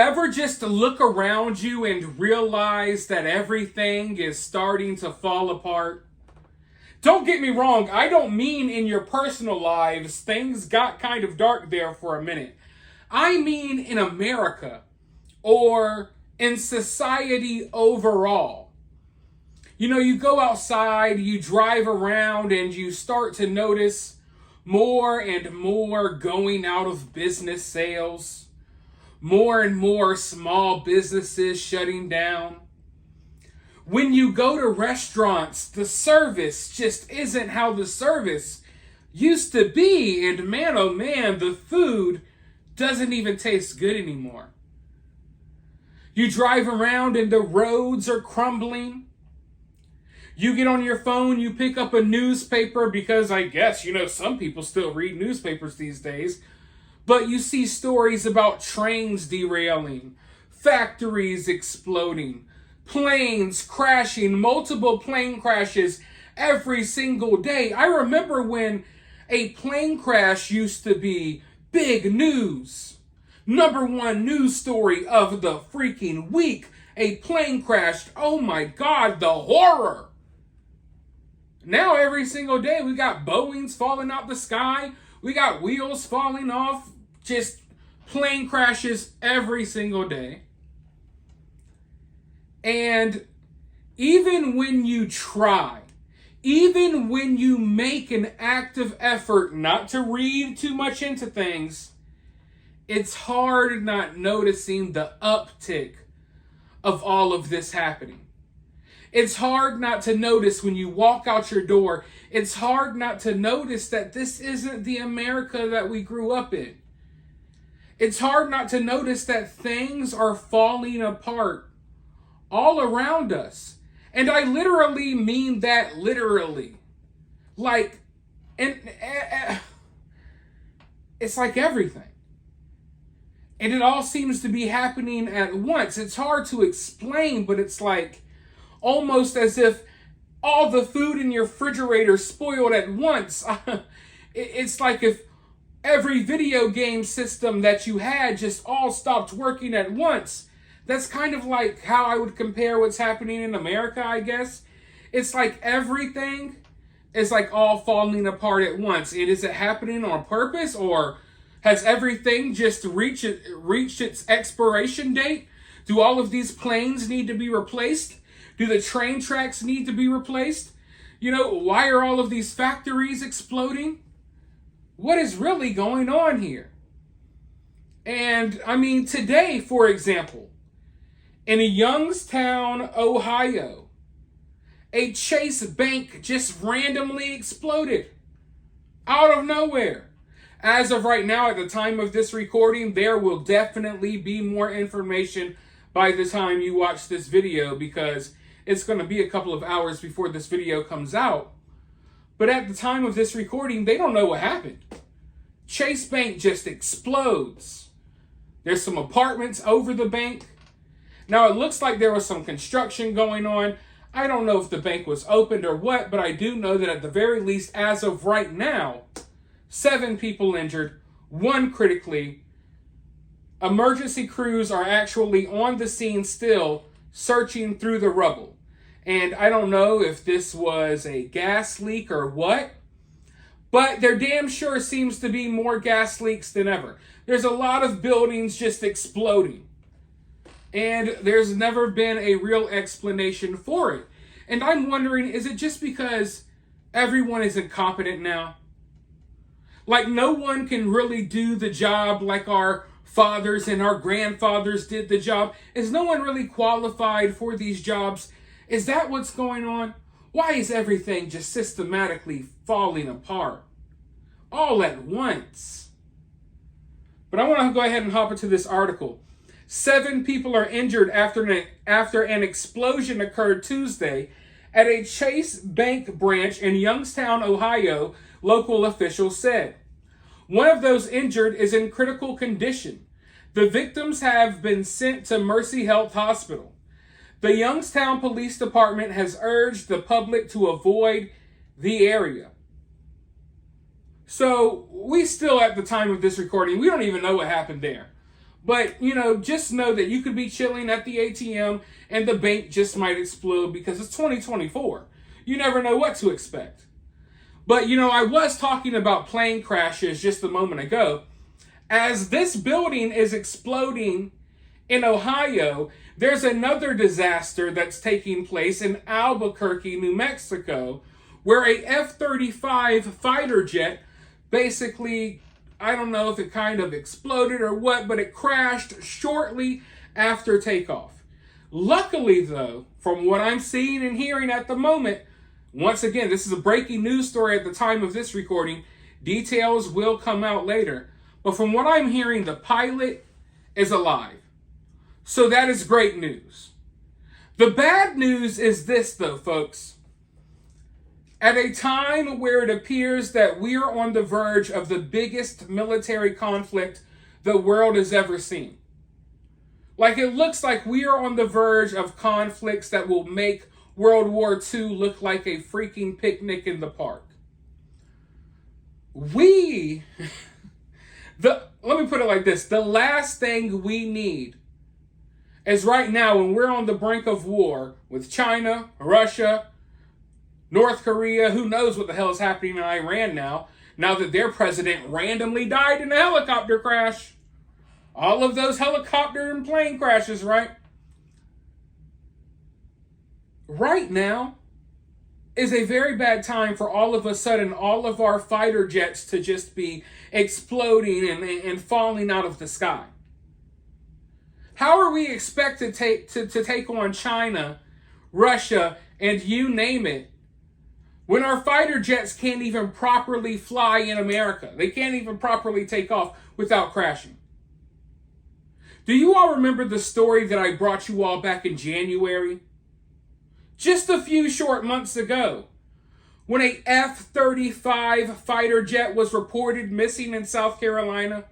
ever just look around you and realize that everything is starting to fall apart? Don't get me wrong, I don't mean in your personal lives, things got kind of dark there for a minute. I mean in America, or in society overall. You know, you go outside, you drive around, and you start to notice more and more going out of business sales, more and more small businesses shutting down. When you go to restaurants, the service just isn't how the service used to be. And man, oh man, the food doesn't even taste good anymore. You drive around and the roads are crumbling. You get on your phone, you pick up a newspaper because I guess, some people still read newspapers these days. But you see stories about trains derailing, factories exploding, planes crashing, multiple plane crashes every single day. I remember when a plane crash used to be big news. Number one news story of the freaking week. A plane crashed. Oh my God, the horror. Now every single day we got Boeings falling out the sky. We got wheels falling off. Just plane crashes every single day. And even when you try, even when you make an active effort not to read too much into things, it's hard not noticing the uptick of all of this happening. It's hard not to notice when you walk out your door. It's hard not to notice that this isn't the America that we grew up in. It's hard not to notice that things are falling apart all around us. And I literally mean that literally. It's like everything. And it all seems to be happening at once. It's hard to explain, but it's like almost as if all the food in your refrigerator spoiled at once. It's like if every video game system that you had just all stopped working at once. That's kind of like how I would compare what's happening in America, I guess. It's like everything is like all falling apart at once. And is it happening on purpose, or has everything just reached its expiration date? Do all of these planes need to be replaced? Do the train tracks need to be replaced? Why are all of these factories exploding? What is really going on here? And I mean, today, for example, in Youngstown, Ohio, a Chase bank just randomly exploded out of nowhere. As of right now, at the time of this recording, there will definitely be more information by the time you watch this video, because it's going to be a couple of hours before this video comes out. But at the time of this recording, they don't know what happened. Chase Bank just explodes. There's some apartments over the bank. Now, it looks like there was some construction going on. I don't know if the bank was opened or what, but I do know that at the very least, as of right now, 7 people injured, 1 critically. Emergency crews are actually on the scene still, searching through the rubble. And I don't know if this was a gas leak or what, but there damn sure seems to be more gas leaks than ever. There's a lot of buildings just exploding. And there's never been a real explanation for it. And I'm wondering, is it just because everyone is incompetent now? Like, no one can really do the job like our fathers and our grandfathers did the job. Is no one really qualified for these jobs? Is that what's going on? Why is everything just systematically falling apart all at once? But I want to go ahead and hop into this article. 7 people are injured after an explosion occurred Tuesday at a Chase Bank branch in Youngstown, Ohio, local officials said. One of those injured is in critical condition. The victims have been sent to Mercy Health Hospital. The Youngstown Police Department has urged the public to avoid the area. So we still, at the time of this recording, we don't even know what happened there. But, just know that you could be chilling at the ATM and the bank just might explode because it's 2024. You never know what to expect. But, I was talking about plane crashes just a moment ago. As this building is exploding in Ohio, there's another disaster that's taking place in Albuquerque, New Mexico, where a F-35 fighter jet basically, I don't know if it kind of exploded or what, but it crashed shortly after takeoff. Luckily, though, from what I'm seeing and hearing at the moment, once again, this is a breaking news story at the time of this recording. Details will come out later. But from what I'm hearing, the pilot is alive. So that is great news. The bad news is this, though, folks. At a time where it appears that we are on the verge of the biggest military conflict the world has ever seen. Like, it looks like we are on the verge of conflicts that will make World War II look like a freaking picnic in the park. Let me put it like this. The last thing we need is right now, when we're on the brink of war with China, Russia, North Korea, who knows what the hell is happening in Iran now that their president randomly died in a helicopter crash. All of those helicopter and plane crashes, right? Right now is a very bad time for all of a sudden all of our fighter jets to just be exploding and falling out of the sky. How are we expected to take on China, Russia, and you name it, when our fighter jets can't even properly fly in America? They can't even properly take off without crashing. Do you all remember the story that I brought you all back in January? Just a few short months ago, when a F-35 fighter jet was reported missing in South Carolina?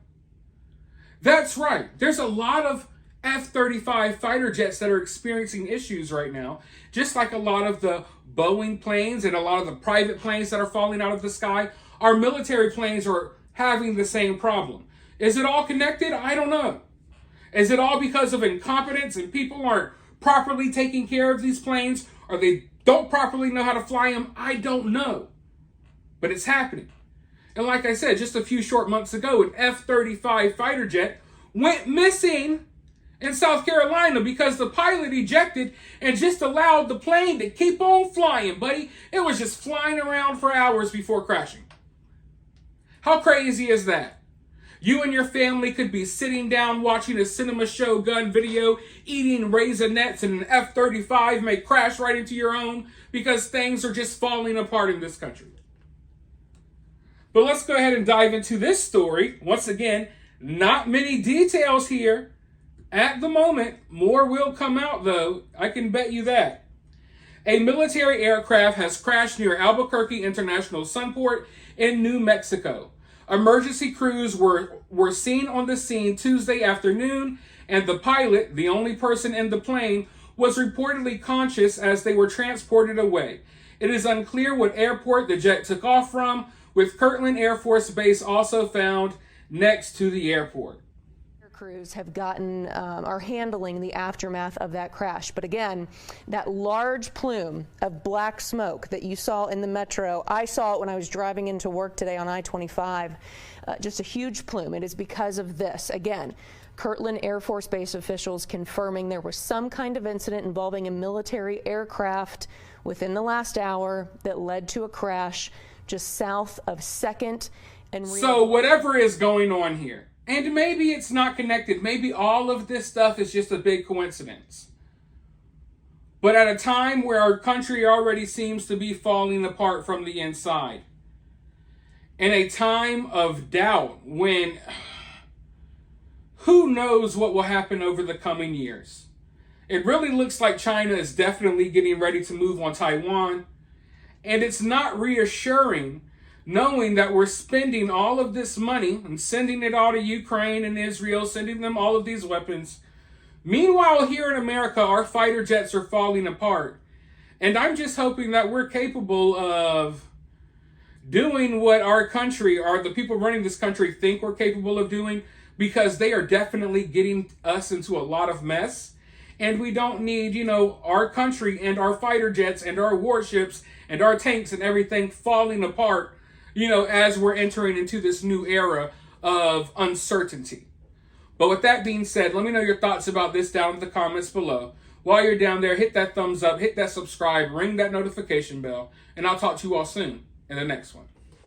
That's right. There's a lot of F-35 fighter jets that are experiencing issues right now, just like a lot of the Boeing planes and a lot of the private planes that are falling out of the sky. Our military planes are having the same problem. Is it all connected? I don't know. Is it all because of incompetence and people aren't properly taking care of these planes, or they don't properly know how to fly them? I don't know. But it's happening. And like I said, just a few short months ago, an F-35 fighter jet went missing in South Carolina because the pilot ejected and just allowed the plane to keep on flying, buddy. It was just flying around for hours before crashing. How crazy is that? You and your family could be sitting down watching a cinema shogun video, eating Raisinets, and an F-35 may crash right into your own because things are just falling apart in this country. But let's go ahead and dive into this story. Once again, not many details here at the moment. More will come out, though. I can bet you that. A military aircraft has crashed near Albuquerque International Sunport in New Mexico. Emergency crews were seen on the scene Tuesday afternoon, and the pilot, the only person in the plane, was reportedly conscious as they were transported away. It is unclear what airport the jet took off from, with Kirtland Air Force Base also found next to the airport. Crews have are handling the aftermath of that crash. But again, that large plume of black smoke that you saw in the metro, I saw it when I was driving into work today on I-25, just a huge plume. It is because of this. Again, Kirtland Air Force Base officials confirming there was some kind of incident involving a military aircraft within the last hour that led to a crash just south of 2nd and So whatever is going on here, and maybe it's not connected. Maybe all of this stuff is just a big coincidence. But at a time where our country already seems to be falling apart from the inside, in a time of doubt when who knows what will happen over the coming years. It really looks like China is definitely getting ready to move on Taiwan. And it's not reassuring knowing that we're spending all of this money and sending it all to Ukraine and Israel, sending them all of these weapons. Meanwhile, here in America, our fighter jets are falling apart. And I'm just hoping that we're capable of doing what our country, or the people running this country, think we're capable of doing, because they are definitely getting us into a lot of mess. And we don't need, our country and our fighter jets and our warships and our tanks and everything falling apart, as we're entering into this new era of uncertainty. But with that being said, let me know your thoughts about this down in the comments below. While you're down there, hit that thumbs up, hit that subscribe, ring that notification bell, and I'll talk to you all soon in the next one.